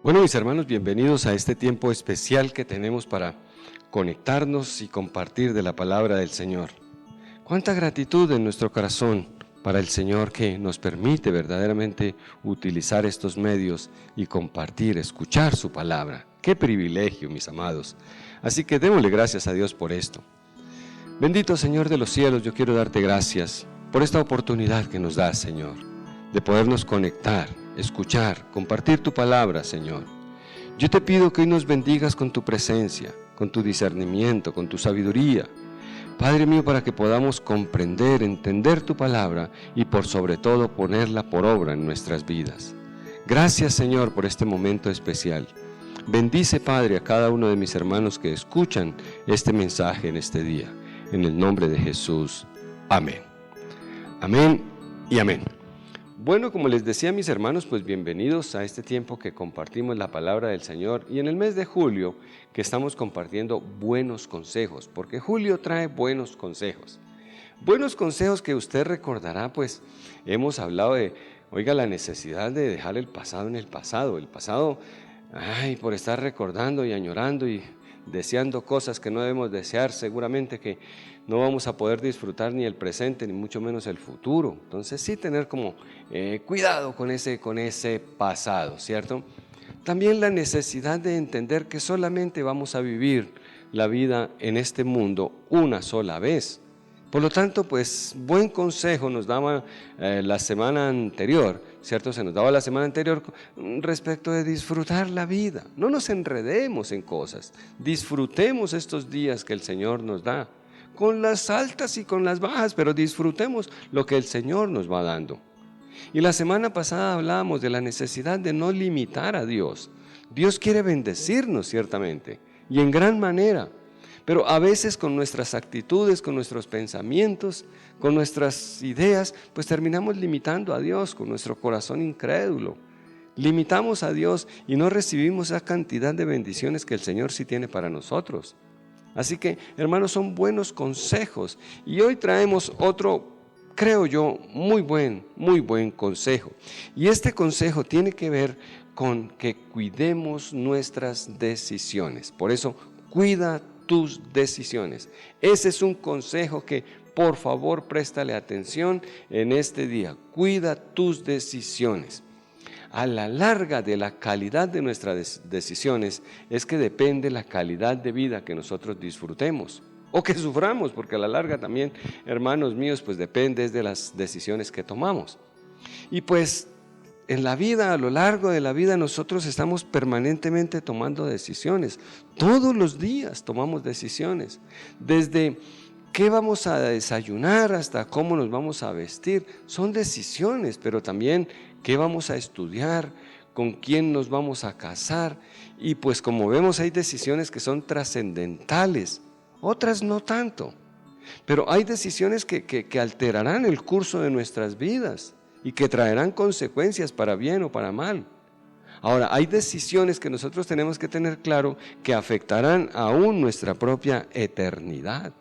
Bueno, mis hermanos, bienvenidos a este tiempo especial que tenemos para conectarnos y compartir de la palabra del Señor. Cuánta gratitud en nuestro corazón para el Señor que nos permite verdaderamente utilizar estos medios y compartir, escuchar su palabra. ¡Qué privilegio, mis amados! Así que démosle gracias a Dios por esto. Bendito Señor de los cielos, yo quiero darte gracias por esta oportunidad que nos das, Señor, de podernos conectar, escuchar, compartir tu palabra, Señor. Yo te pido que hoy nos bendigas con tu presencia, con tu discernimiento, con tu sabiduría, Padre mío, para que podamos comprender, entender tu palabra y por sobre todo ponerla por obra en nuestras vidas. Gracias, Señor, por este momento especial. Bendice, Padre, a cada uno de mis hermanos que escuchan este mensaje en este día. En el nombre de Jesús. Amén. Amén y amén. Bueno, como les decía, mis hermanos, pues bienvenidos a este tiempo que compartimos la palabra del Señor y en el mes de julio que estamos compartiendo buenos consejos, porque julio trae buenos consejos. Buenos consejos que usted recordará, pues hemos hablado de, la necesidad de dejar el pasado en el pasado. El pasado, por estar recordando y añorando y deseando cosas que no debemos desear, seguramente que no vamos a poder disfrutar ni el presente, ni mucho menos el futuro. Entonces sí tener como cuidado con ese pasado, ¿cierto? También la necesidad de entender que solamente vamos a vivir la vida en este mundo una sola vez. Por lo tanto, pues buen consejo nos daba la semana anterior, ¿cierto? Se nos daba la semana anterior respecto de disfrutar la vida. No nos enredemos en cosas, disfrutemos estos días que el Señor nos da, con las altas y con las bajas, pero disfrutemos lo que el Señor nos va dando. Y la semana pasada hablábamos de la necesidad de no limitar a Dios. Dios quiere bendecirnos ciertamente y en gran manera, pero a veces con nuestras actitudes, con nuestros pensamientos, con nuestras ideas, pues terminamos limitando a Dios con nuestro corazón incrédulo. Limitamos a Dios y no recibimos esa cantidad de bendiciones que el Señor sí tiene para nosotros. Así que, hermanos, son buenos consejos y hoy traemos otro, creo yo, muy buen consejo. Y este consejo tiene que ver con que cuidemos nuestras decisiones. Por eso, cuida tus decisiones. Ese es un consejo que, por favor, préstale atención en este día. Cuida tus decisiones. A la larga de la calidad de nuestras decisiones es que depende la calidad de vida que nosotros disfrutemos o que suframos, porque a la larga también, hermanos míos, pues depende de las decisiones que tomamos. Y pues en la vida, a lo largo de la vida, nosotros estamos permanentemente tomando decisiones. Todos los días tomamos decisiones, desde qué vamos a desayunar hasta cómo nos vamos a vestir. Son decisiones, pero también qué vamos a estudiar, con quién nos vamos a casar. Y pues como vemos, hay decisiones que son trascendentales, otras no tanto. Pero hay decisiones que alterarán el curso de nuestras vidas y que traerán consecuencias para bien o para mal. Ahora, hay decisiones que nosotros tenemos que tener claro que afectarán aún nuestra propia eternidad.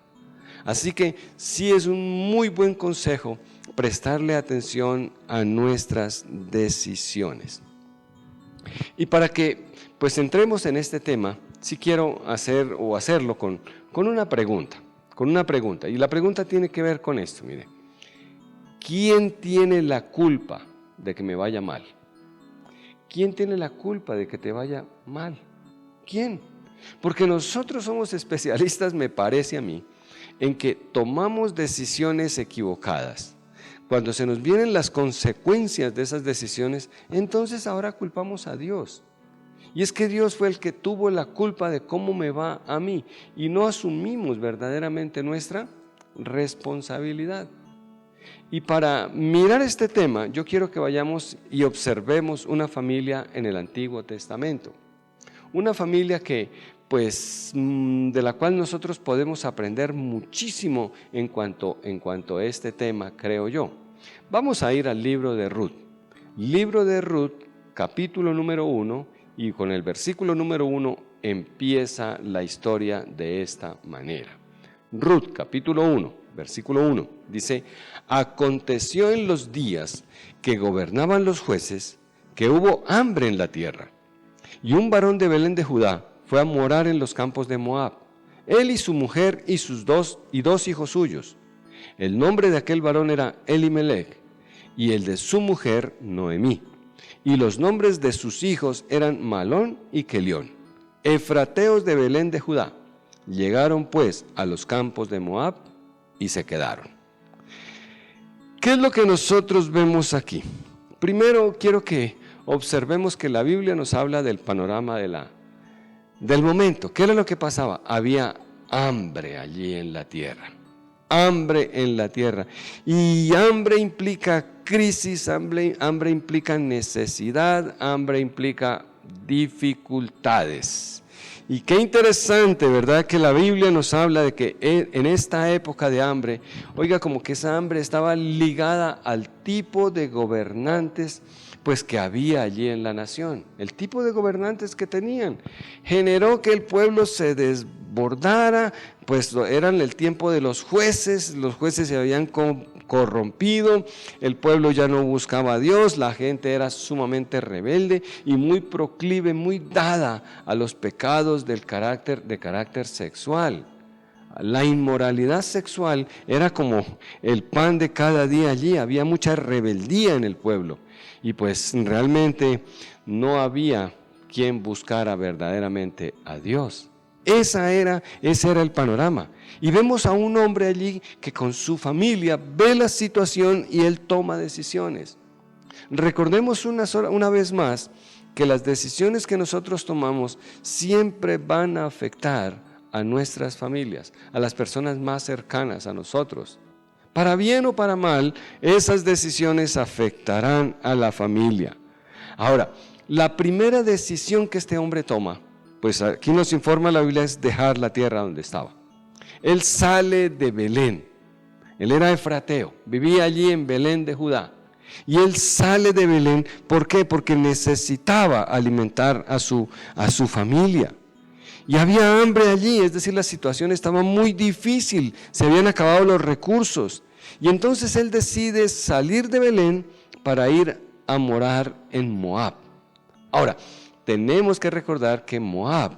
Así que sí es un muy buen consejo prestarle atención a nuestras decisiones. Y para que pues entremos en este tema, sí quiero hacerlo con una pregunta. Y la pregunta tiene que ver con esto, mire. ¿Quién tiene la culpa de que me vaya mal? ¿Quién tiene la culpa de que te vaya mal? ¿Quién? Porque nosotros somos especialistas, me parece a mí, en que tomamos decisiones equivocadas. Cuando se nos vienen las consecuencias de esas decisiones, entonces ahora culpamos a Dios. Y es que Dios fue el que tuvo la culpa de cómo me va a mí y no asumimos verdaderamente nuestra responsabilidad. Y para mirar este tema, yo quiero que vayamos y observemos una familia en el Antiguo Testamento. Una familia que, pues, de la cual nosotros podemos aprender muchísimo en cuanto a este tema, creo yo. Vamos a ir al libro de Ruth. Libro de Ruth, capítulo número 1, y con el versículo número 1 empieza la historia de esta manera. Ruth, capítulo 1, versículo 1, dice: aconteció en los días que gobernaban los jueces que hubo hambre en la tierra, Y un varón de Belén de Judá fue a morar en los campos de Moab, él y su mujer y sus dos hijos suyos. El nombre de aquel varón era Elimelech, y el de su mujer Noemí. Y los nombres de sus hijos eran Malón y Kelión, efrateos de Belén de Judá. Llegaron pues a los campos de Moab y se quedaron. ¿Qué es lo que nosotros vemos aquí? Primero quiero que observemos que la Biblia nos habla del panorama del momento. ¿Qué era lo que pasaba? Había hambre allí en la tierra. Hambre en la tierra. Y hambre implica crisis, hambre implica necesidad, hambre implica dificultades. Y qué interesante, ¿verdad? Que la Biblia nos habla de que en esta época de hambre, oiga, como que esa hambre estaba ligada al tipo de gobernantes pues que había allí en la nación. El tipo de gobernantes que tenían generó que el pueblo se desbordara, pues eran el tiempo de los jueces se habían corrompido, el pueblo ya no buscaba a Dios, la gente era sumamente rebelde y muy proclive, muy dada a los pecados de carácter sexual. La inmoralidad sexual era como el pan de cada día allí, había mucha rebeldía en el pueblo y pues realmente no había quien buscara verdaderamente a Dios. Ese era el panorama. Y vemos a un hombre allí que con su familia ve la situación y él toma decisiones. Recordemos una vez más que las decisiones que nosotros tomamos siempre van a afectar a nuestras familias, a las personas más cercanas a nosotros. Para bien o para mal, esas decisiones afectarán a la familia. Ahora, la primera decisión que este hombre toma, pues aquí nos informa la Biblia, es dejar la tierra donde estaba. Él sale de Belén, él era efrateo, vivía allí en Belén de Judá. Y él sale de Belén, ¿por qué? Porque necesitaba alimentar a su familia. Y había hambre allí, es decir, la situación estaba muy difícil, se habían acabado los recursos. Y entonces él decide salir de Belén para ir a morar en Moab. Ahora, tenemos que recordar que Moab,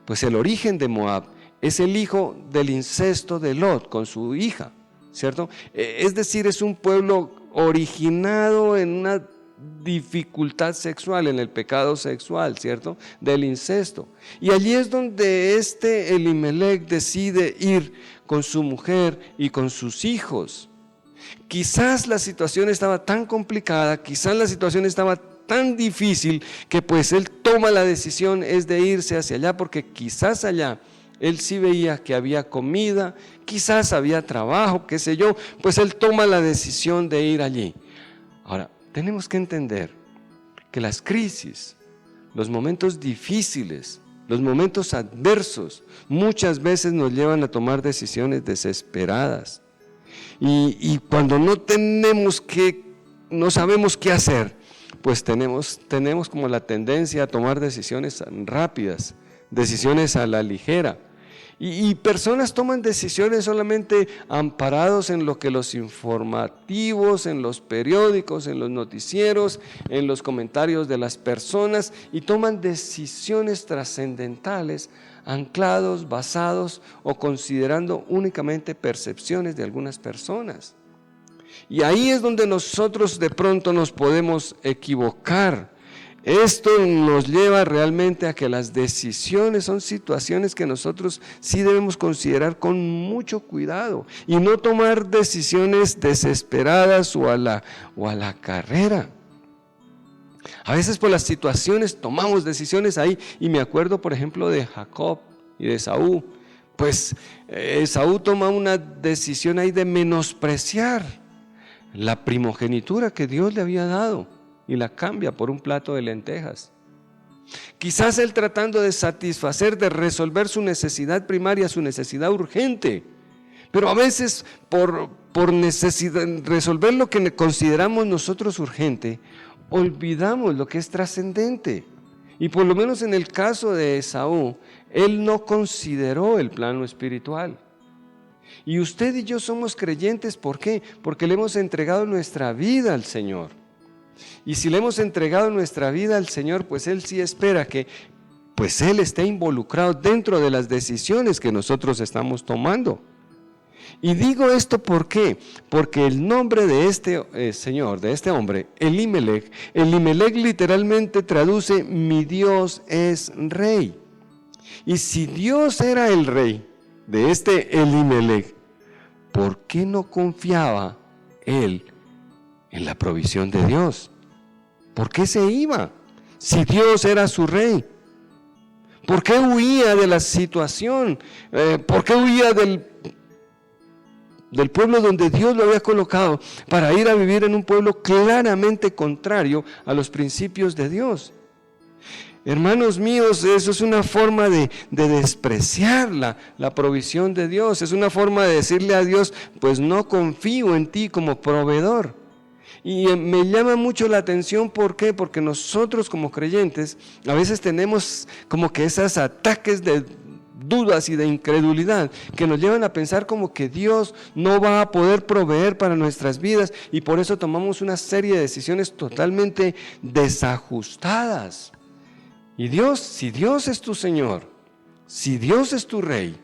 pues el origen de Moab es el hijo del incesto de Lot con su hija, ¿cierto? Es decir, es un pueblo originado en una dificultad sexual, en el pecado sexual, ¿cierto? Del incesto. Y allí es donde Elimelech decide ir con su mujer y con sus hijos. Quizás la situación estaba tan complicada, quizás la situación estaba tan difícil que pues él toma la decisión es de irse hacia allá, porque quizás allá él sí veía que había comida, quizás había trabajo, qué sé yo, pues él toma la decisión de ir allí. Ahora, tenemos que entender que las crisis, los momentos difíciles, los momentos adversos, muchas veces nos llevan a tomar decisiones desesperadas. Y cuando no sabemos qué hacer, pues tenemos como la tendencia a tomar decisiones rápidas, decisiones a la ligera. Y personas toman decisiones solamente amparados en lo que los informativos, en los periódicos, en los noticieros, en los comentarios de las personas, y toman decisiones trascendentales anclados, basados o considerando únicamente percepciones de algunas personas. Y ahí es donde nosotros de pronto nos podemos equivocar. Esto nos lleva realmente a que las decisiones son situaciones que nosotros sí debemos considerar con mucho cuidado y no tomar decisiones desesperadas o a la carrera. A veces por las situaciones tomamos decisiones ahí, y me acuerdo por ejemplo de Jacob y de Esaú. Pues Esaú toma una decisión ahí de menospreciar la primogenitura que Dios le había dado y la cambia por un plato de lentejas. Quizás él tratando de satisfacer, de resolver su necesidad primaria, su necesidad urgente, pero a veces por necesidad, resolver lo que consideramos nosotros urgente, olvidamos lo que es trascendente. Y por lo menos en el caso de Esaú, él no consideró el plano espiritual. Y usted y yo somos creyentes, ¿por qué? Porque le hemos entregado nuestra vida al Señor. Y si le hemos entregado nuestra vida al Señor, pues Él sí espera que pues Él esté involucrado dentro de las decisiones que nosotros estamos tomando. Y digo esto ¿por qué? Porque el nombre de este señor, de este hombre, Elimelech literalmente traduce: mi Dios es rey. Y si Dios era el rey de este Elimelech, ¿por qué no confiaba él en la provisión de Dios? ¿Por qué se iba si Dios era su rey? ¿Por qué huía de la situación? ¿Por qué huía del pueblo donde Dios lo había colocado para ir a vivir en un pueblo claramente contrario a los principios de Dios? Hermanos míos, eso es una forma de despreciar la provisión de Dios. Es una forma de decirle a Dios: pues no confío en ti como proveedor. Y me llama mucho la atención, ¿por qué? Porque nosotros como creyentes a veces tenemos como que esos ataques de dudas y de incredulidad que nos llevan a pensar como que Dios no va a poder proveer para nuestras vidas, y por eso tomamos una serie de decisiones totalmente desajustadas. Y Dios, si Dios es tu Señor, si Dios es tu Rey,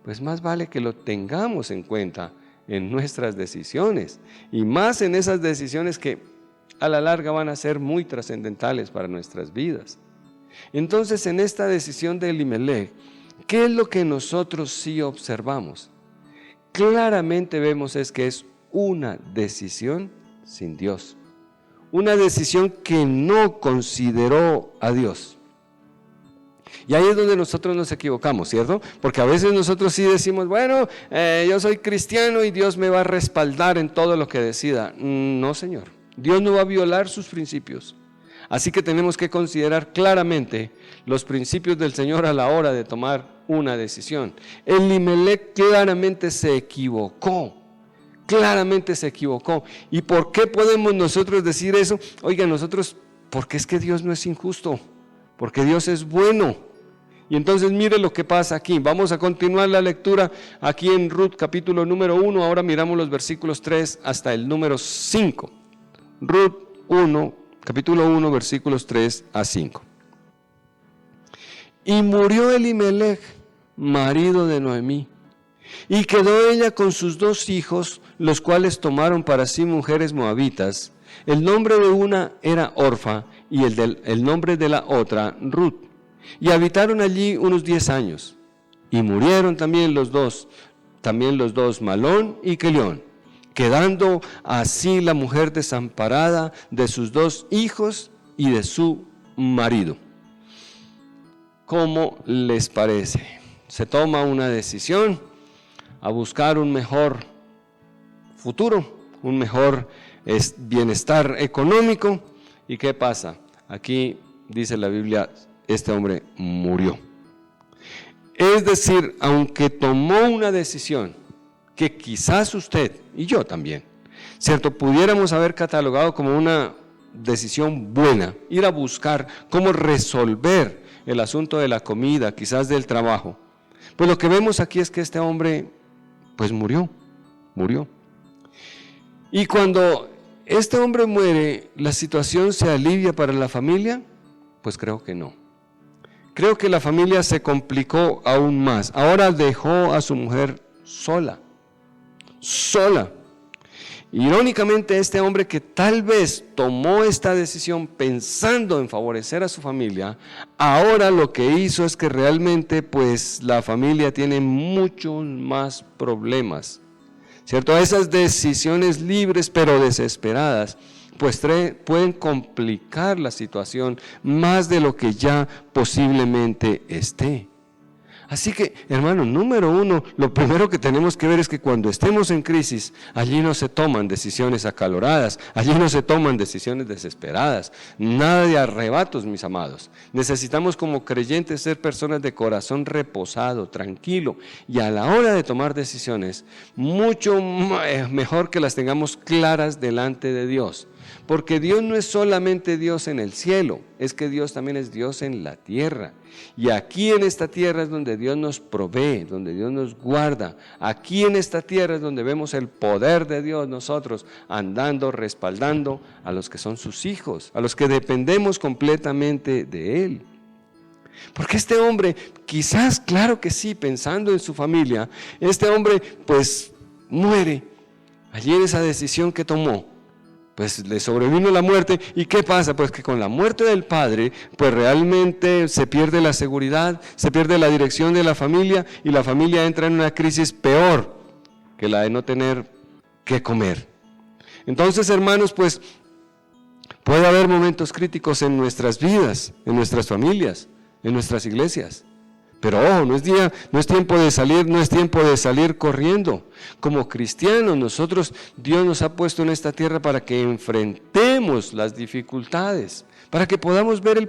pues más vale que lo tengamos en cuenta en nuestras decisiones, y más en esas decisiones que a la larga van a ser muy trascendentales para nuestras vidas. Entonces, en esta decisión de Elimelech, ¿qué es lo que nosotros sí observamos? Claramente vemos es que es una decisión sin Dios, una decisión que no consideró a Dios. Y ahí es donde nosotros nos equivocamos, ¿cierto? Porque a veces nosotros sí decimos: bueno, yo soy cristiano y Dios me va a respaldar en todo lo que decida. No, Señor, Dios no va a violar sus principios. Así que tenemos que considerar claramente los principios del Señor a la hora de tomar una decisión. Elimelech claramente se equivocó. Claramente se equivocó. ¿Y por qué podemos nosotros decir eso? Oiga, nosotros, porque es que Dios no es injusto, porque Dios es bueno. Y entonces mire lo que pasa aquí. Vamos a continuar la lectura aquí en Ruth capítulo número 1. Ahora miramos los versículos 3 hasta el número 5. Ruth 1, capítulo 1, versículos 3 a 5. Y murió Elimelech, marido de Noemí, y quedó ella con sus 2 hijos, los cuales tomaron para sí mujeres moabitas. El nombre de una era Orfa y el nombre de la otra Ruth. Y habitaron allí unos 10 años. Y murieron también los dos Malón y Quelión, quedando así la mujer desamparada de sus 2 hijos y de su marido. ¿Cómo les parece? Se toma una decisión a buscar un mejor futuro, un mejor bienestar económico. ¿Y qué pasa? Aquí dice la Biblia: este hombre murió. Es decir, aunque tomó una decisión que quizás usted y yo también, ¿cierto?, pudiéramos haber catalogado como una decisión buena, ir a buscar cómo resolver el asunto de la comida, quizás del trabajo, pues lo que vemos aquí es que este hombre pues murió. Y cuando este hombre muere, ¿la situación se alivia para la familia? Pues creo que no. Creo que la familia se complicó aún más. Ahora dejó a su mujer sola. Irónicamente, este hombre que tal vez tomó esta decisión pensando en favorecer a su familia, ahora lo que hizo es que realmente pues la familia tiene muchos más problemas, ¿cierto? Esas decisiones libres pero desesperadas pues pueden complicar la situación más de lo que ya posiblemente esté. Así que, hermano, número 1, lo primero que tenemos que ver es que cuando estemos en crisis, allí no se toman decisiones acaloradas, allí no se toman decisiones desesperadas, nada de arrebatos, mis amados. Necesitamos como creyentes ser personas de corazón reposado, tranquilo, y a la hora de tomar decisiones, mucho mejor que las tengamos claras delante de Dios. porque Dios no es solamente Dios en el cielo, es que Dios también es Dios en la tierra. Y aquí en esta tierra es donde Dios nos provee, donde Dios nos guarda. Aquí en esta tierra es donde vemos el poder de Dios nosotros andando, respaldando a los que son sus hijos, a los que dependemos completamente de Él. Porque este hombre, quizás, claro que sí, pensando en su familia, este hombre pues muere allí en esa decisión que tomó. Pues le sobrevino la muerte. ¿Y qué pasa? Pues que con la muerte del padre, pues realmente se pierde la seguridad, se pierde la dirección de la familia y la familia entra en una crisis peor que la de no tener que comer. Entonces, hermanos, pues puede haber momentos críticos en nuestras vidas, en nuestras familias, en nuestras iglesias. Pero ojo, no es tiempo de salir corriendo. Como cristianos, nosotros, Dios nos ha puesto en esta tierra para que enfrentemos las dificultades, para que podamos ver el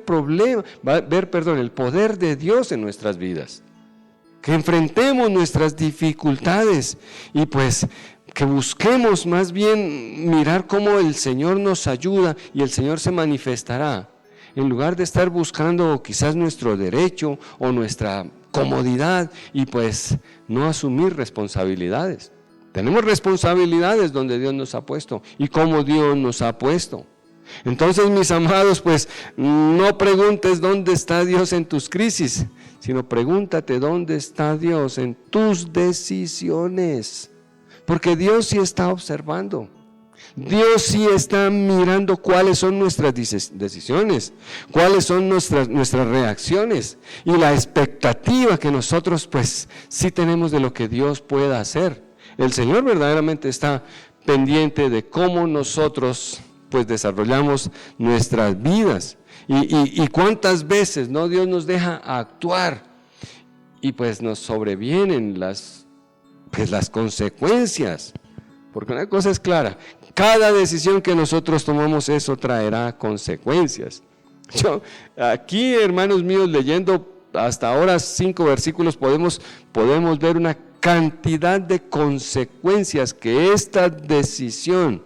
poder de Dios en nuestras vidas. Que enfrentemos nuestras dificultades y pues que busquemos más bien mirar cómo el Señor nos ayuda y el Señor se manifestará. En lugar de estar buscando quizás nuestro derecho o nuestra comodidad y pues no asumir responsabilidades. Tenemos responsabilidades donde Dios nos ha puesto y cómo Dios nos ha puesto. Entonces, mis amados, pues no preguntes dónde está Dios en tus crisis, sino pregúntate dónde está Dios en tus decisiones. Porque Dios sí está observando. Dios sí está mirando cuáles son nuestras decisiones, cuáles son nuestras reacciones y la expectativa que nosotros pues sí tenemos de lo que Dios pueda hacer. El Señor verdaderamente está pendiente de cómo nosotros pues desarrollamos nuestras vidas y cuántas veces no Dios nos deja actuar y pues nos sobrevienen las consecuencias. Porque una cosa es clara, cada decisión que nosotros tomamos, eso traerá consecuencias. Yo, aquí, hermanos míos, leyendo hasta ahora 5 versículos, podemos ver una cantidad de consecuencias que esta decisión,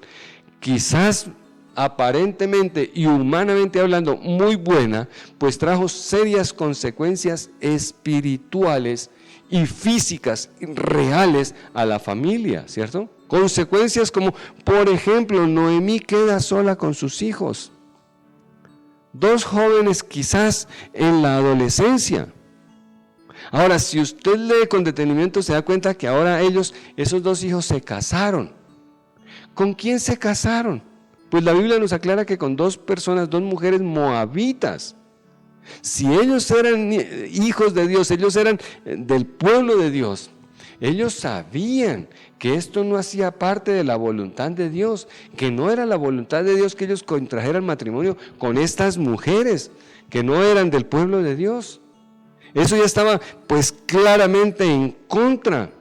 quizás aparentemente y humanamente hablando muy buena, pues trajo serias consecuencias espirituales y físicas reales a la familia, ¿cierto? Consecuencias como, por ejemplo, Noemí queda sola con sus hijos. 2 jóvenes quizás en la adolescencia. Ahora, si usted lee con detenimiento, se da cuenta que ahora esos 2 hijos se casaron. ¿Con quién se casaron? Pues la Biblia nos aclara que con 2 mujeres moabitas. Si ellos eran hijos de Dios, ellos eran del pueblo de Dios, ellos sabían que esto no hacía parte de la voluntad de Dios, que no era la voluntad de Dios que ellos contrajeran matrimonio con estas mujeres, que no eran del pueblo de Dios. Eso ya estaba pues claramente en contra.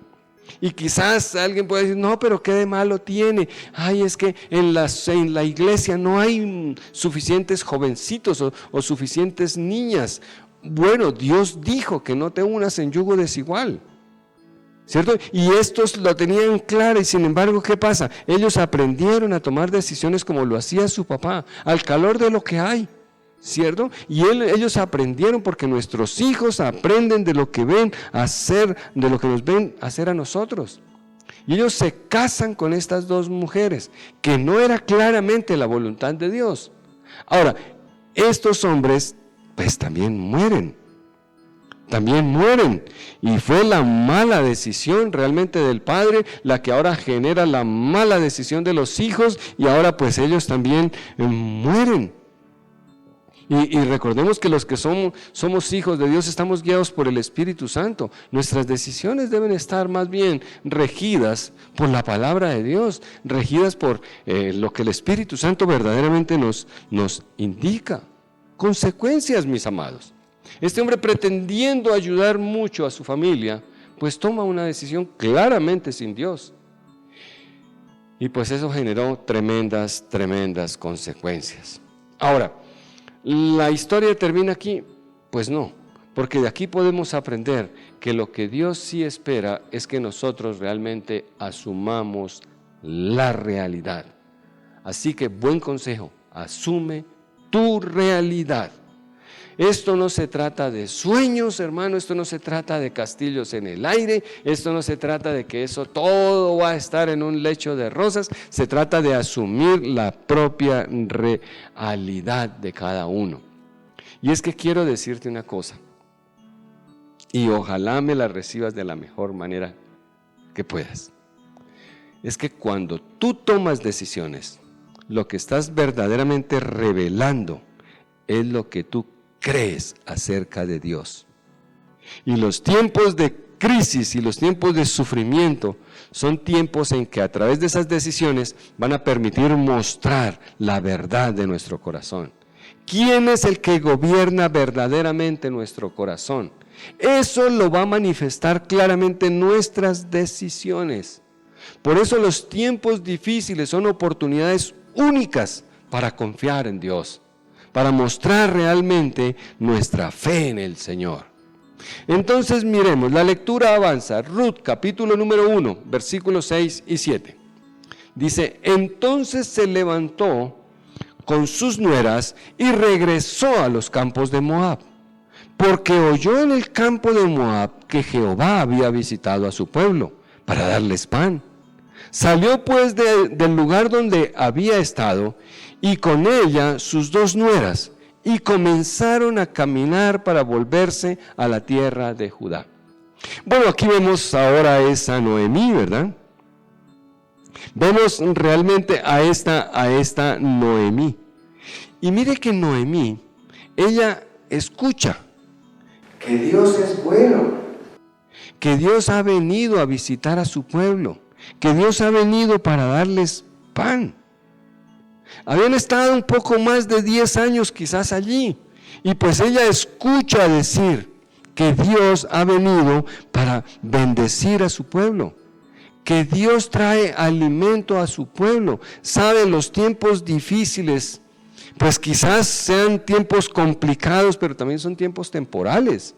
Y quizás alguien puede decir, no, pero ¿qué de malo tiene? Ay, es que en la iglesia no hay suficientes jovencitos o suficientes niñas. Bueno, Dios dijo que no te unas en yugo desigual, ¿cierto? Y estos lo tenían claro y sin embargo, ¿qué pasa? Ellos aprendieron a tomar decisiones como lo hacía su papá, al calor de lo que hay, ¿cierto? Y ellos aprendieron porque nuestros hijos aprenden de lo que ven hacer, de lo que nos ven hacer a nosotros. Y ellos se casan con estas 2 mujeres, que no era claramente la voluntad de Dios. Ahora, estos hombres pues también mueren. Y fue la mala decisión realmente del padre la que ahora genera la mala decisión de los hijos y ahora pues ellos también mueren. Y recordemos que los que somos hijos de Dios estamos guiados por el Espíritu Santo. Nuestras decisiones deben estar más bien regidas por la palabra de Dios, regidas por lo que el Espíritu Santo verdaderamente nos indica. Consecuencias, mis amados. Este hombre, pretendiendo ayudar mucho a su familia, pues toma una decisión claramente sin Dios. Y pues eso generó tremendas consecuencias. Ahora, ¿la historia termina aquí? Pues no, porque de aquí podemos aprender que lo que Dios sí espera es que nosotros realmente asumamos la realidad. Así que buen consejo, asume tu realidad. Esto no se trata de sueños, hermano, esto no se trata de castillos en el aire, esto no se trata de que eso todo va a estar en un lecho de rosas, se trata de asumir la propia realidad de cada uno. Y es que quiero decirte una cosa, y ojalá me la recibas de la mejor manera que puedas. Es que cuando tú tomas decisiones, lo que estás verdaderamente revelando es lo que tú crees acerca de Dios. Y los tiempos de crisis y los tiempos de sufrimiento son tiempos en que a través de esas decisiones van a permitir mostrar la verdad de nuestro corazón. ¿Quién es el que gobierna verdaderamente nuestro corazón? Eso lo va a manifestar claramente en nuestras decisiones. Por eso los tiempos difíciles son oportunidades únicas para confiar en Dios, para mostrar realmente nuestra fe en el Señor. Entonces miremos, la lectura avanza. Ruth, capítulo número 1, versículos 6 y 7. Dice, entonces se levantó con sus nueras y regresó a los campos de Moab, porque oyó en el campo de Moab que Jehová había visitado a su pueblo para darles pan. Salió pues del lugar donde había estado y con ella sus 2 nueras y comenzaron a caminar para volverse a la tierra de Judá. Bueno, aquí vemos ahora a esa Noemí, ¿verdad? Vemos realmente a esta Noemí. Y mire que Noemí, ella escucha que Dios es bueno, que Dios ha venido a visitar a su pueblo, que Dios ha venido para darles pan. Habían estado un poco más de 10 años quizás allí, y pues ella escucha decir que Dios ha venido para bendecir a su pueblo, que Dios trae alimento a su pueblo. Sabe, los tiempos difíciles, pues quizás sean tiempos complicados, pero también son tiempos temporales.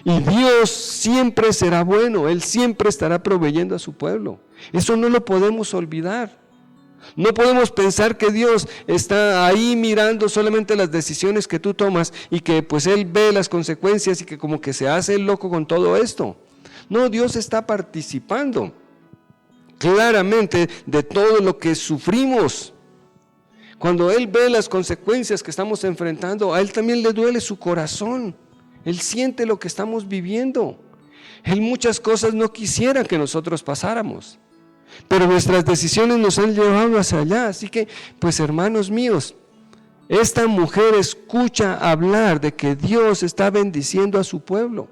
Y Dios siempre será bueno, Él siempre estará proveyendo a su pueblo. Eso no lo podemos olvidar. No podemos pensar que Dios está ahí mirando solamente las decisiones que tú tomas y que pues Él ve las consecuencias y que como que se hace el loco con todo esto. No, Dios está participando claramente de todo lo que sufrimos. Cuando Él ve las consecuencias que estamos enfrentando, a Él también le duele su corazón. Él siente lo que estamos viviendo. Él muchas cosas no quisiera que nosotros pasáramos, pero nuestras decisiones nos han llevado hacia allá. Así que, pues hermanos míos, esta mujer escucha hablar de que Dios está bendiciendo a su pueblo.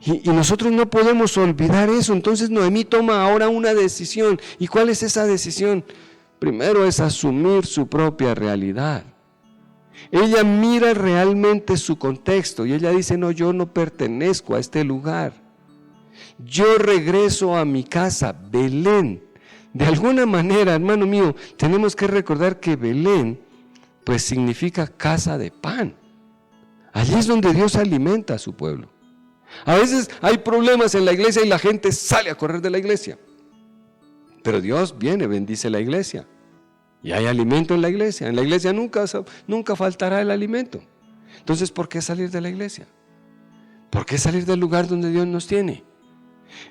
Y nosotros no podemos olvidar eso. Entonces Noemí toma ahora una decisión. ¿Y cuál es esa decisión? Primero es asumir su propia realidad. Ella mira realmente su contexto y ella dice, no, yo no pertenezco a este lugar. Yo regreso a mi casa, Belén. De alguna manera, hermano mío, tenemos que recordar que Belén, pues significa casa de pan. Allí es donde Dios alimenta a su pueblo. A veces hay problemas en la iglesia y la gente sale a correr de la iglesia. Pero Dios viene, bendice la iglesia. Y hay alimento en la iglesia. En la iglesia nunca faltará el alimento. Entonces, ¿por qué salir de la iglesia? ¿Por qué salir del lugar donde Dios nos tiene?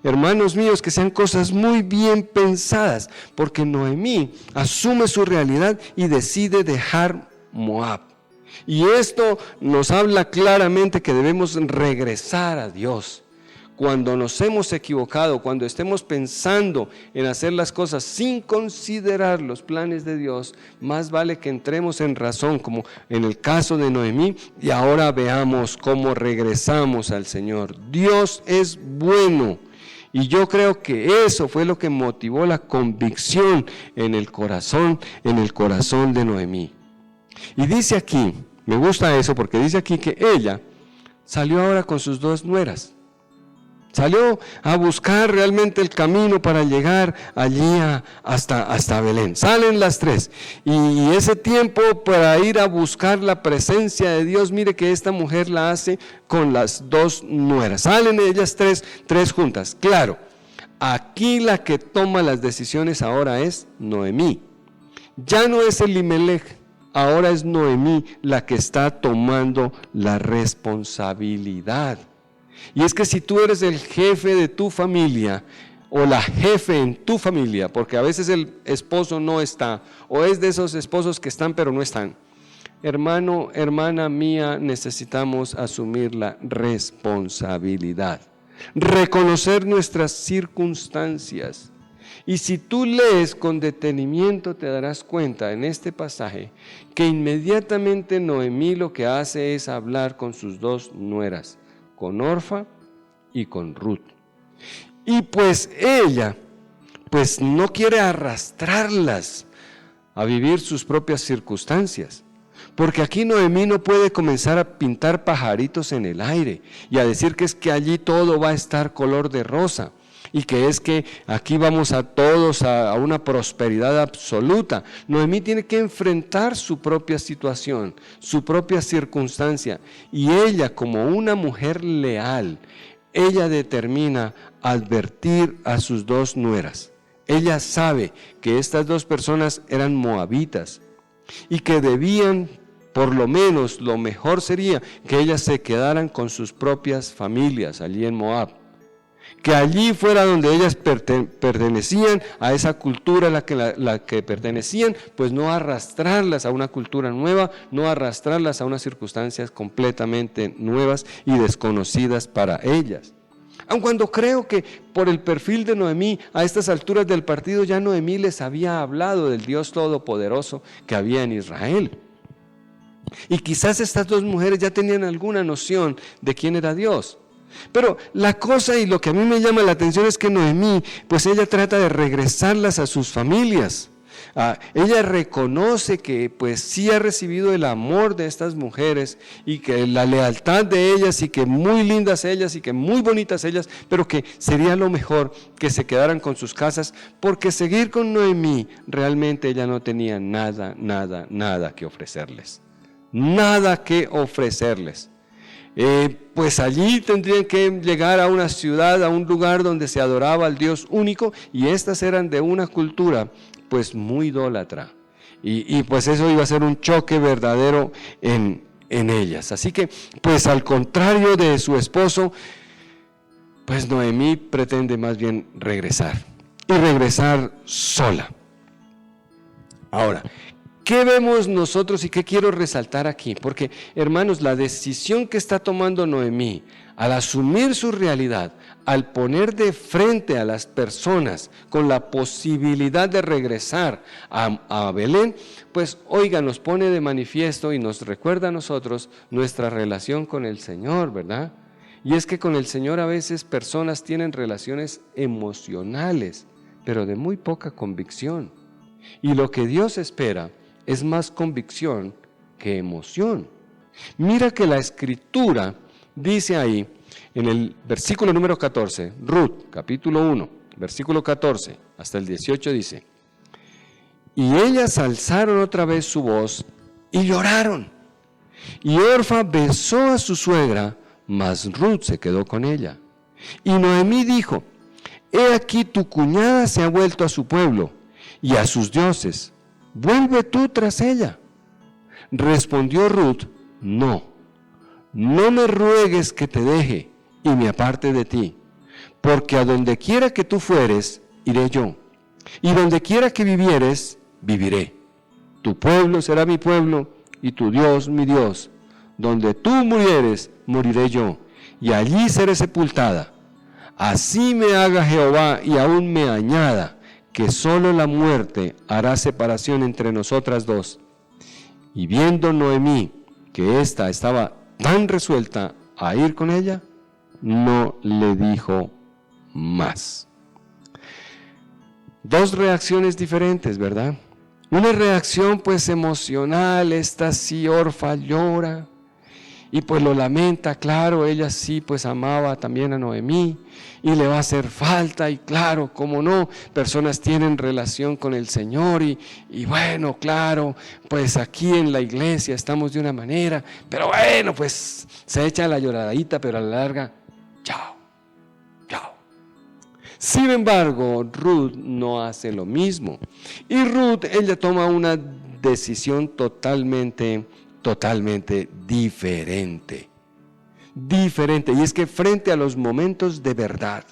Hermanos míos, que sean cosas muy bien pensadas, porque Noemí asume su realidad y decide dejar Moab. Y esto nos habla claramente que debemos regresar a Dios. Cuando nos hemos equivocado, cuando estemos pensando en hacer las cosas sin considerar los planes de Dios, más vale que entremos en razón, como en el caso de Noemí, y ahora veamos cómo regresamos al Señor. Dios es bueno, y yo creo que eso fue lo que motivó la convicción en el corazón de Noemí. Y dice aquí, me gusta eso porque dice aquí que ella salió ahora con sus 2 nueras. Salió a buscar realmente el camino para llegar allí hasta Belén. Salen las 3. Y ese tiempo para ir a buscar la presencia de Dios, mire que esta mujer la hace con las 2 nueras. Salen ellas tres juntas. Claro, aquí la que toma las decisiones ahora es Noemí. Ya no es Elimelech, ahora es Noemí la que está tomando la responsabilidad. Y es que si tú eres el jefe de tu familia o la jefe en tu familia, porque a veces el esposo no está, o es de esos esposos que están pero no están, hermano, hermana mía, necesitamos asumir la responsabilidad, reconocer nuestras circunstancias. Y si tú lees con detenimiento te darás cuenta en este pasaje que inmediatamente Noemí lo que hace es hablar con sus dos nueras, con Orfa y con Ruth. Y pues ella, pues no quiere arrastrarlas a vivir sus propias circunstancias. Porque aquí Noemí no puede comenzar a pintar pajaritos en el aire y a decir que es que allí todo va a estar color de rosa y que es que aquí vamos a todos a una prosperidad absoluta. Noemí tiene que enfrentar su propia situación, su propia circunstancia, y ella, como una mujer leal, ella determina advertir a sus dos nueras. Ella sabe que estas dos personas eran moabitas y que debían, por lo menos, lo mejor sería que ellas se quedaran con sus propias familias allí en Moab, que allí fuera donde ellas pertenecían a esa cultura a la que pertenecían, pues no arrastrarlas a una cultura nueva, no arrastrarlas a unas circunstancias completamente nuevas y desconocidas para ellas. Aun cuando creo que por el perfil de Noemí, a estas alturas del partido ya Noemí les había hablado del Dios Todopoderoso que había en Israel. Y quizás estas dos mujeres ya tenían alguna noción de quién era Dios. Pero la cosa y lo que a mí me llama la atención es que Noemí, pues ella trata de regresarlas a sus familias. Ella reconoce que pues sí ha recibido el amor de estas mujeres y que la lealtad de ellas y que muy lindas ellas y que muy bonitas ellas, pero que sería lo mejor que se quedaran con sus casas, porque seguir con Noemí realmente ella no tenía nada que ofrecerles. Nada que ofrecerles. Pues allí tendrían que llegar a una ciudad, a un lugar donde se adoraba al Dios único, y estas eran de una cultura pues muy idólatra, y pues eso iba a ser un choque verdadero en ellas. Así que pues al contrario de su esposo, pues Noemí pretende más bien regresar, y regresar sola. Ahora, ¿qué vemos nosotros y qué quiero resaltar aquí? Porque, hermanos, la decisión que está tomando Noemí al asumir su realidad, al poner de frente a las personas con la posibilidad de regresar a Belén, pues oiga, nos pone de manifiesto y nos recuerda a nosotros nuestra relación con el Señor, ¿verdad? Y es que con el Señor a veces personas tienen relaciones emocionales, pero de muy poca convicción. Y lo que Dios espera es más convicción que emoción. Mira que la Escritura dice ahí, en el versículo número 14, Ruth, capítulo 1, versículo 14, hasta el 18 dice: y ellas alzaron otra vez su voz y lloraron. Y Orfa besó a su suegra, mas Ruth se quedó con ella. Y Noemí dijo: he aquí tu cuñada se ha vuelto a su pueblo y a sus dioses. Vuelve tú tras ella. Respondió Ruth: no me ruegues que te deje y me aparte de ti, porque a donde quiera que tú fueres, iré yo, y donde quiera que vivieres, viviré. Tu pueblo será mi pueblo, y tu Dios mi Dios. Donde tú murieres, moriré yo, y allí seré sepultada. Así me haga Jehová y aún me añada, que solo la muerte hará separación entre nosotras dos. Y viendo Noemí que ésta estaba tan resuelta a ir con ella, no le dijo más. Dos reacciones diferentes, ¿verdad? Una reacción pues emocional, esta sí, Orfa llora y pues lo lamenta, claro, ella sí pues amaba también a Noemí y le va a hacer falta, y claro, cómo no, personas tienen relación con el Señor y bueno, claro, pues aquí en la iglesia estamos de una manera, pero bueno, pues se echa la lloradita, pero a la larga, chao. Sin embargo, Ruth no hace lo mismo. Y Ruth, ella toma una decisión totalmente diferente. Y es que frente a los momentos de verdad,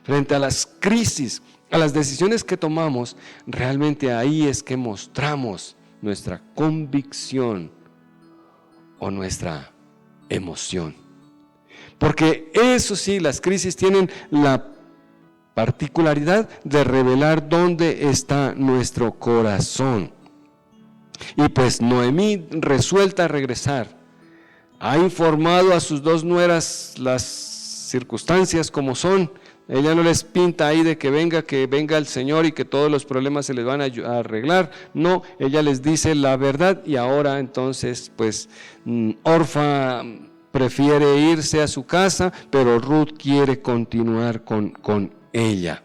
frente a las crisis, a las decisiones que tomamos, realmente ahí es que mostramos nuestra convicción o nuestra emoción. Porque eso sí, las crisis tienen la particularidad de revelar dónde está nuestro corazón. Y pues Noemí, resuelta a regresar, ha informado a sus dos nueras las circunstancias como son. Ella no les pinta ahí de que venga el Señor y que todos los problemas se les van a arreglar. No, ella les dice la verdad y ahora entonces pues Orfa prefiere irse a su casa, pero Ruth quiere continuar con ella.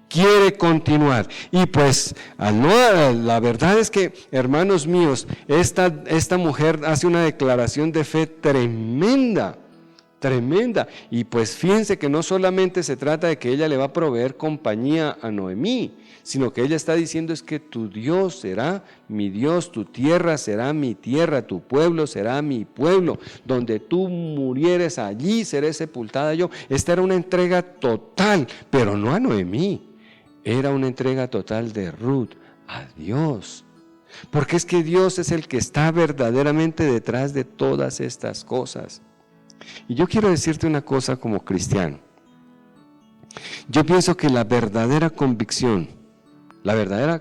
Quiere continuar. Y pues, la verdad es que, hermanos míos, esta mujer hace una declaración de fe tremenda. Y pues fíjense que no solamente se trata de que ella le va a proveer compañía a Noemí, sino que ella está diciendo es que tu Dios será mi Dios, tu tierra será mi tierra, tu pueblo será mi pueblo, donde tú murieres allí seré sepultada yo. Esta era una entrega total, pero no a Noemí. Era una entrega total de Ruth a Dios. Porque es que Dios es el que está verdaderamente detrás de todas estas cosas. Y yo quiero decirte una cosa como cristiano. Yo pienso que la verdadera convicción, la verdadera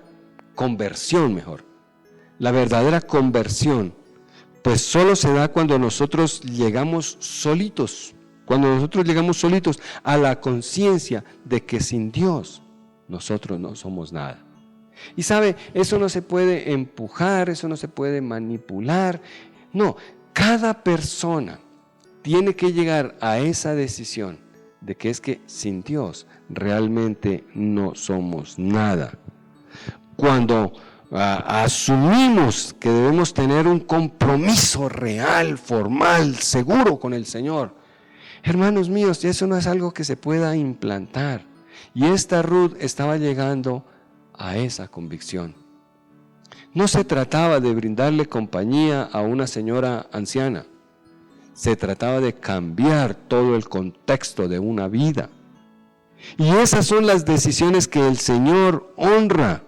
conversión, pues solo se da cuando nosotros llegamos solitos. Cuando nosotros llegamos solitos a la conciencia de que sin Dios nosotros no somos nada. Y sabe, eso no se puede empujar, eso no se puede manipular. No, cada persona tiene que llegar a esa decisión de que es que sin Dios realmente no somos nada. Cuando asumimos que debemos tener un compromiso real, formal, seguro con el Señor, hermanos míos, eso no es algo que se pueda implantar. Y esta Ruth estaba llegando a esa convicción. No se trataba de brindarle compañía a una señora anciana. Se trataba de cambiar todo el contexto de una vida. Y esas son las decisiones que el Señor honra.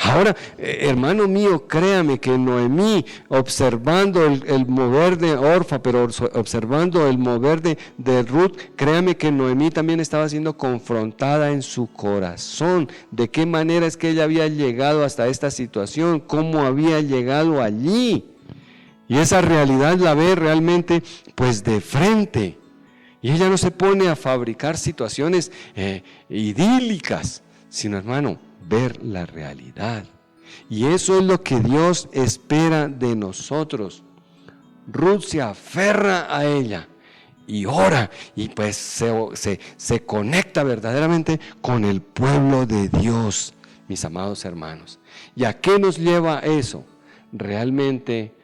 Ahora, hermano mío, créame que Noemí, observando el mover de Orfa, pero observando el mover de Ruth, créame que Noemí también estaba siendo confrontada en su corazón. ¿De qué manera es que ella había llegado hasta esta situación? ¿Cómo había llegado allí? Y esa realidad la ve realmente pues de frente. Y ella no se pone a fabricar situaciones idílicas, sino, hermano, ver la realidad. Y eso es lo que Dios espera de nosotros. Ruth se aferra a ella y ora y pues se conecta verdaderamente con el pueblo de Dios, mis amados hermanos. ¿Y a qué nos lleva eso? Realmente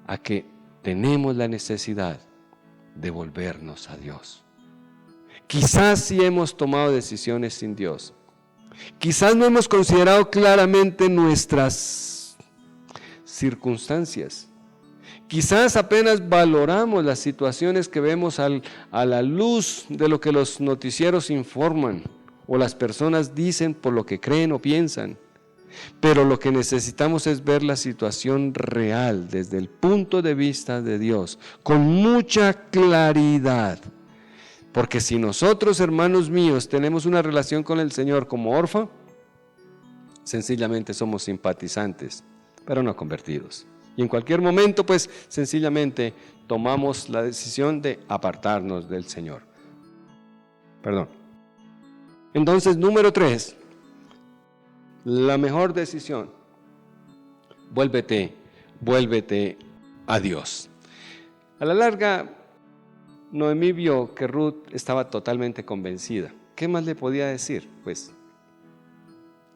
a que tenemos la necesidad de volvernos a Dios. Quizás sí hemos tomado decisiones sin Dios. Quizás no hemos considerado claramente nuestras circunstancias. Quizás apenas valoramos las situaciones que vemos a la luz de lo que los noticieros informan o las personas dicen por lo que creen o piensan. Pero lo que necesitamos es ver la situación real desde el punto de vista de Dios, con mucha claridad. Porque si nosotros, hermanos míos, tenemos una relación con el Señor como Orfa, sencillamente somos simpatizantes, pero no convertidos. Y en cualquier momento, pues, sencillamente tomamos la decisión de apartarnos del Señor. Entonces, número 3, la mejor decisión, vuélvete a Dios. A la larga, Noemí vio que Ruth estaba totalmente convencida. ¿Qué más le podía decir? Pues,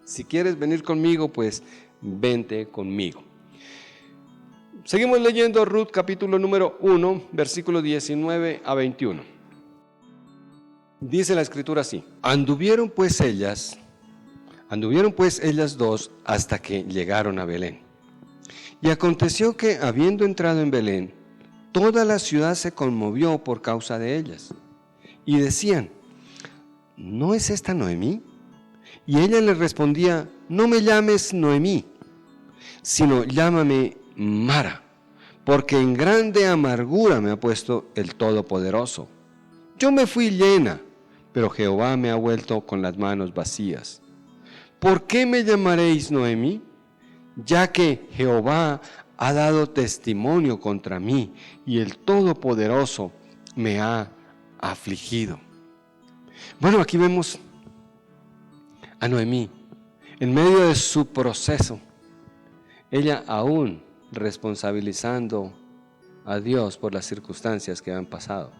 si quieres venir conmigo, pues, vente conmigo. Seguimos leyendo Ruth capítulo número 1, versículo 19 a 21. Dice la escritura así: anduvieron pues ellas dos hasta que llegaron a Belén. Y aconteció que, habiendo entrado en Belén, toda la ciudad se conmovió por causa de ellas. Y decían: ¿no es esta Noemí? Y ella les respondía: no me llames Noemí, sino llámame Mara, porque en grande amargura me ha puesto el Todopoderoso. Yo me fui llena, pero Jehová me ha vuelto con las manos vacías. ¿Por qué me llamaréis Noemí? Ya que Jehová ha dado testimonio contra mí y el Todopoderoso me ha afligido. Bueno, aquí vemos a Noemí en medio de su proceso, ella aún responsabilizando a Dios por las circunstancias que han pasado.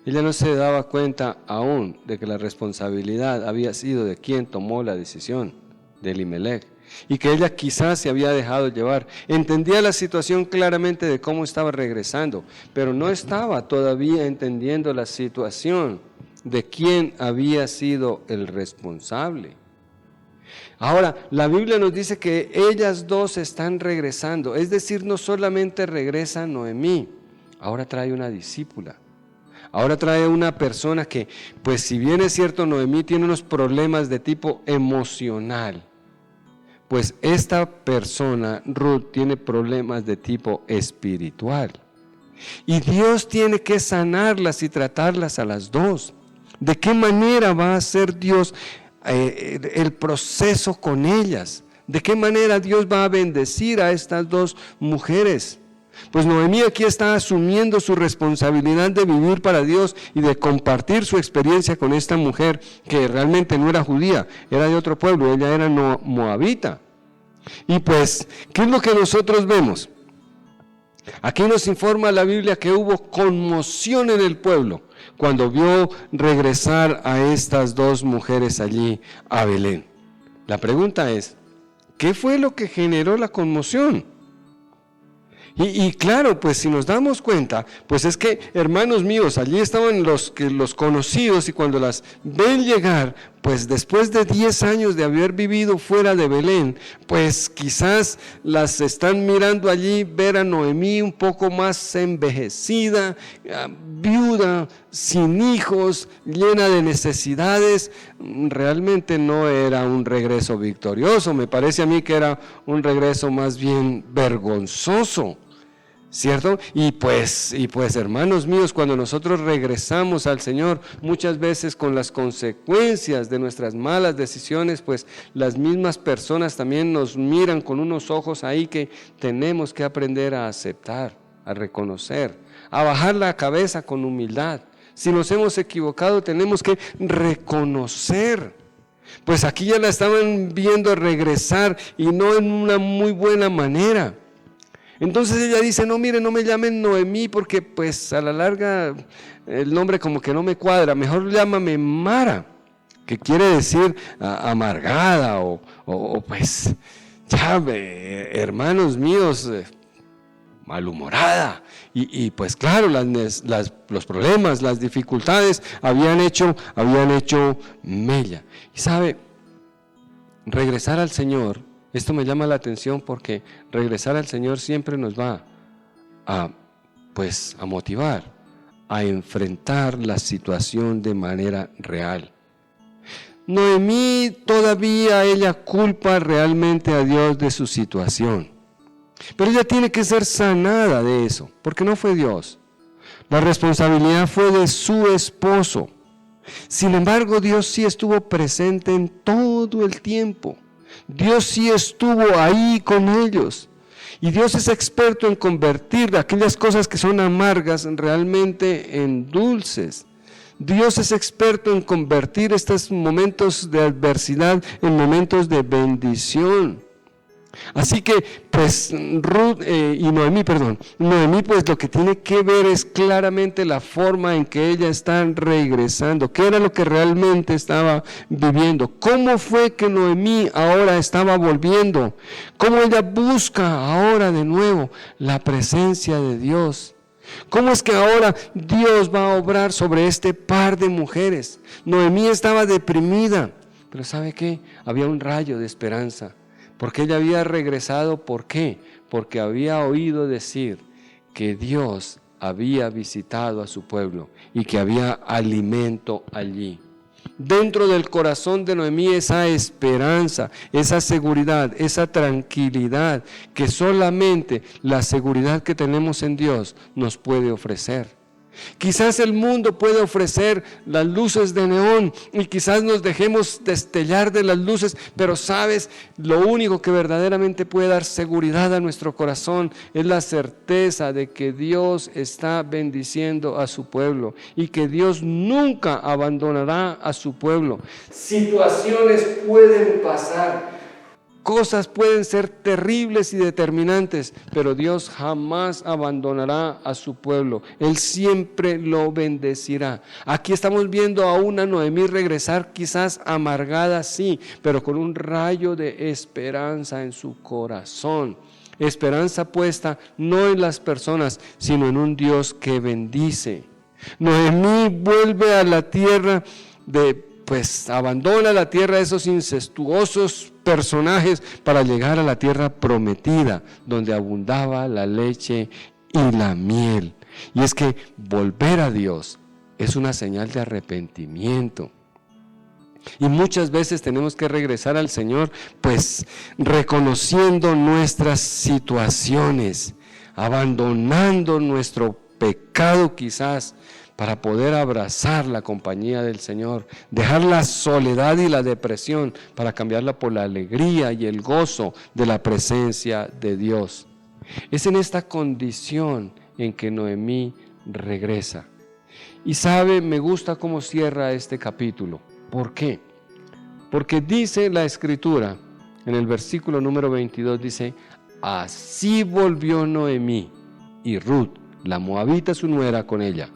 Ella no se daba cuenta aún de que la responsabilidad había sido de quien tomó la decisión, de Elimelech, y que ella quizás se había dejado llevar. Entendía la situación claramente de cómo estaba regresando, pero no estaba todavía entendiendo la situación de quién había sido el responsable. Ahora, la Biblia nos dice que ellas dos están regresando, es decir, no solamente regresa Noemí, ahora trae una discípula. Ahora trae una persona que, pues si bien es cierto, Noemí tiene unos problemas de tipo emocional, pues esta persona, Ruth, tiene problemas de tipo espiritual. Y Dios tiene que sanarlas y tratarlas a las dos. ¿De qué manera va a hacer Dios el proceso con ellas? ¿De qué manera Dios va a bendecir a estas dos mujeres? Pues Noemí aquí está asumiendo su responsabilidad de vivir para Dios y de compartir su experiencia con esta mujer que realmente no era judía, era de otro pueblo, ella era moabita. Y pues, ¿qué es lo que nosotros vemos? Aquí nos informa la Biblia que hubo conmoción en el pueblo cuando vio regresar a estas dos mujeres allí a Belén. La pregunta es, ¿qué fue lo que generó la conmoción? Y claro, pues si nos damos cuenta, pues es que, hermanos míos, allí estaban los conocidos, y cuando las ven llegar, pues después de 10 años de haber vivido fuera de Belén, pues quizás las están mirando allí, ver a Noemí un poco más envejecida, viuda, sin hijos, llena de necesidades. Realmente no era un regreso victorioso, me parece a mí que era un regreso más bien vergonzoso, ¿cierto? Y pues hermanos míos, cuando nosotros regresamos al Señor, muchas veces con las consecuencias de nuestras malas decisiones, pues las mismas personas también nos miran con unos ojos ahí que tenemos que aprender a aceptar, a reconocer, a bajar la cabeza con humildad. Si nos hemos equivocado, tenemos que reconocer. Pues aquí ya la estaban viendo regresar y no en una muy buena manera. Entonces ella dice: no, mire, no me llamen Noemí porque pues a la larga el nombre como que no me cuadra, mejor llámame Mara, que quiere decir amargada o pues ya, hermanos míos, malhumorada. Y pues claro, los problemas, las dificultades habían hecho mella. Y sabe, regresar al Señor, esto me llama la atención porque regresar al Señor siempre nos va a motivar, a enfrentar la situación de manera real. Noemí todavía ella culpa realmente a Dios de su situación, pero ella tiene que ser sanada de eso, porque no fue Dios. La responsabilidad fue de su esposo. Sin embargo, Dios sí estuvo presente en todo el tiempo. Dios sí estuvo ahí con ellos. Y Dios es experto en convertir aquellas cosas que son amargas realmente en dulces. Dios es experto en convertir estos momentos de adversidad en momentos de bendición. Así que pues Noemí pues lo que tiene que ver es claramente la forma en que ella está regresando, qué era lo que realmente estaba viviendo, cómo fue que Noemí ahora estaba volviendo, cómo ella busca ahora de nuevo la presencia de Dios. ¿Cómo es que ahora Dios va a obrar sobre este par de mujeres? Noemí estaba deprimida, pero ¿sabe qué? Había un rayo de esperanza, porque ella había regresado. ¿Por qué? Porque había oído decir que Dios había visitado a su pueblo y que había alimento allí. Dentro del corazón de Noemí esa esperanza, esa seguridad, esa tranquilidad que solamente la seguridad que tenemos en Dios nos puede ofrecer. Quizás el mundo puede ofrecer las luces de neón y quizás nos dejemos destellar de las luces, pero sabes, lo único que verdaderamente puede dar seguridad a nuestro corazón es la certeza de que Dios está bendiciendo a su pueblo y que Dios nunca abandonará a su pueblo. Situaciones pueden pasar, cosas pueden ser terribles y determinantes, pero Dios jamás abandonará a su pueblo. Él siempre lo bendecirá. Aquí estamos viendo a una Noemí regresar, quizás amargada, sí, pero con un rayo de esperanza en su corazón. Esperanza puesta no en las personas, sino en un Dios que bendice. Noemí vuelve a la tierra abandona la tierra de esos incestuosos personajes para llegar a la tierra prometida, donde abundaba la leche y la miel. Y es que volver a Dios es una señal de arrepentimiento. Y muchas veces tenemos que regresar al Señor, reconociendo nuestras situaciones, abandonando nuestro pecado quizás, para poder abrazar la compañía del Señor, dejar la soledad y la depresión para cambiarla por la alegría y el gozo de la presencia de Dios. Es en esta condición en que Noemí regresa. Y sabe, me gusta cómo cierra este capítulo. ¿Por qué? Porque dice la Escritura, en el versículo número 22, dice: así volvió Noemí y Ruth, la moabita su nuera, con ella.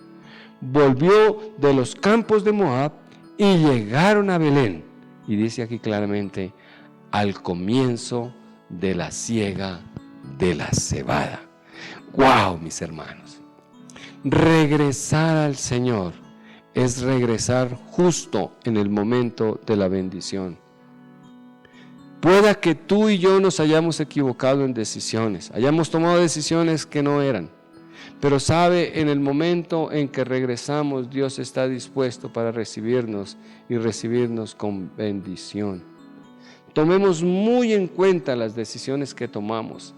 Volvió de los campos de Moab y llegaron a Belén. Y dice aquí claramente, al comienzo de la siega de la cebada. ¡Wow, mis hermanos! Regresar al Señor es regresar justo en el momento de la bendición. Pueda que tú y yo nos hayamos equivocado en decisiones, hayamos tomado decisiones que no eran. Pero sabe, en el momento en que regresamos, Dios está dispuesto para recibirnos y recibirnos con bendición. Tomemos muy en cuenta las decisiones que tomamos,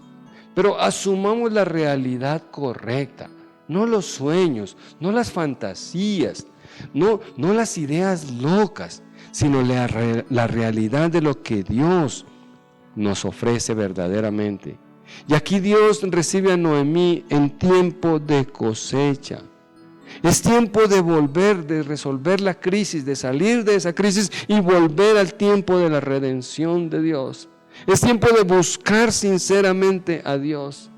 pero asumamos la realidad correcta, no los sueños, no las fantasías, no las ideas locas, sino la realidad de lo que Dios nos ofrece verdaderamente. Y aquí Dios recibe a Noemí en tiempo de cosecha. Es tiempo de volver, de resolver la crisis, de salir de esa crisis y volver al tiempo de la redención de Dios. Es tiempo de buscar sinceramente a Dios.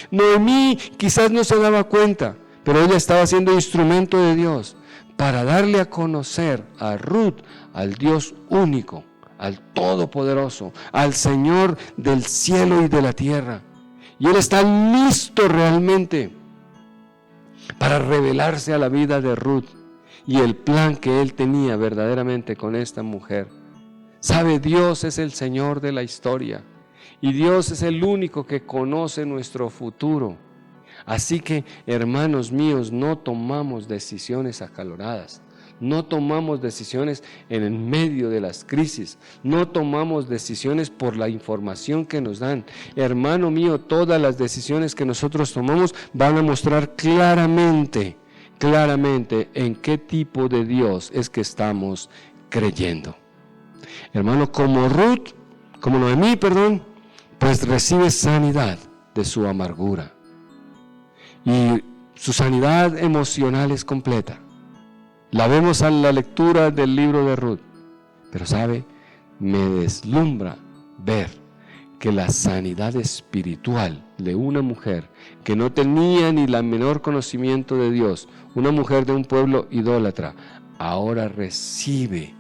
Noemí quizás no se daba cuenta, pero ella estaba siendo instrumento de Dios para darle a conocer a Ruth al Dios único, al Todopoderoso, al Señor del cielo y de la tierra. Y Él está listo realmente para revelarse a la vida de Ruth y el plan que Él tenía verdaderamente con esta mujer. Sabe, Dios es el Señor de la historia y Dios es el único que conoce nuestro futuro. Así que, hermanos míos, no tomamos decisiones acaloradas. No tomamos decisiones en el medio de las crisis, no tomamos decisiones por la información que nos dan. Hermano mío, todas las decisiones que nosotros tomamos van a mostrar claramente en qué tipo de Dios es que estamos creyendo. Hermano, como Noemí, pues recibe sanidad de su amargura y su sanidad emocional es completa. La vemos en la lectura del libro de Ruth, pero sabe, me deslumbra ver que la sanidad espiritual de una mujer que no tenía ni la menor conocimiento de Dios, una mujer de un pueblo idólatra, ahora recibe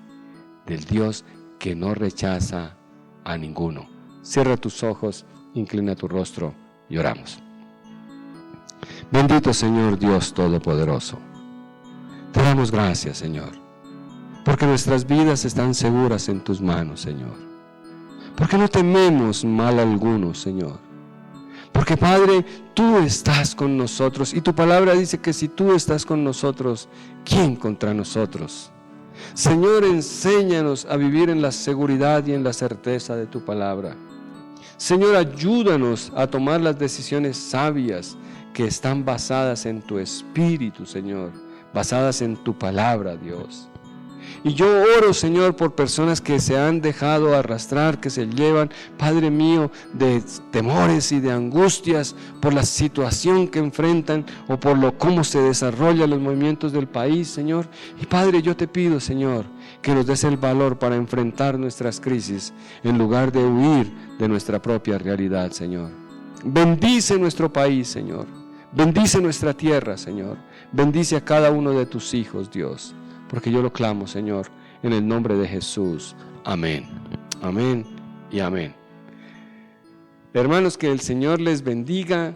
del Dios que no rechaza a ninguno. Cierra tus ojos, inclina tu rostro y oramos. Bendito Señor Dios Todopoderoso. Te damos gracias, Señor, porque nuestras vidas están seguras en tus manos, Señor. Porque no tememos mal alguno, Señor. Porque, Padre, tú estás con nosotros y tu palabra dice que si tú estás con nosotros, ¿quién contra nosotros? Señor, enséñanos a vivir en la seguridad y en la certeza de tu palabra. Señor, ayúdanos a tomar las decisiones sabias que están basadas en tu Espíritu, Señor, basadas en tu palabra, Dios. Y yo oro, Señor, por personas que se han dejado arrastrar, que se llevan, Padre mío, de temores y de angustias por la situación que enfrentan o por cómo se desarrollan los movimientos del país, Señor. Y Padre, yo te pido, Señor, que nos des el valor para enfrentar nuestras crisis en lugar de huir de nuestra propia realidad, Señor. Bendice nuestro país, Señor. Bendice nuestra tierra, Señor. Bendice a cada uno de tus hijos, Dios. Porque yo lo clamo, Señor, en el nombre de Jesús. Amén. Amén y amén. Hermanos, que el Señor les bendiga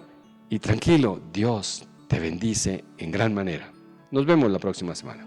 y tranquilo, Dios te bendice en gran manera. Nos vemos la próxima semana.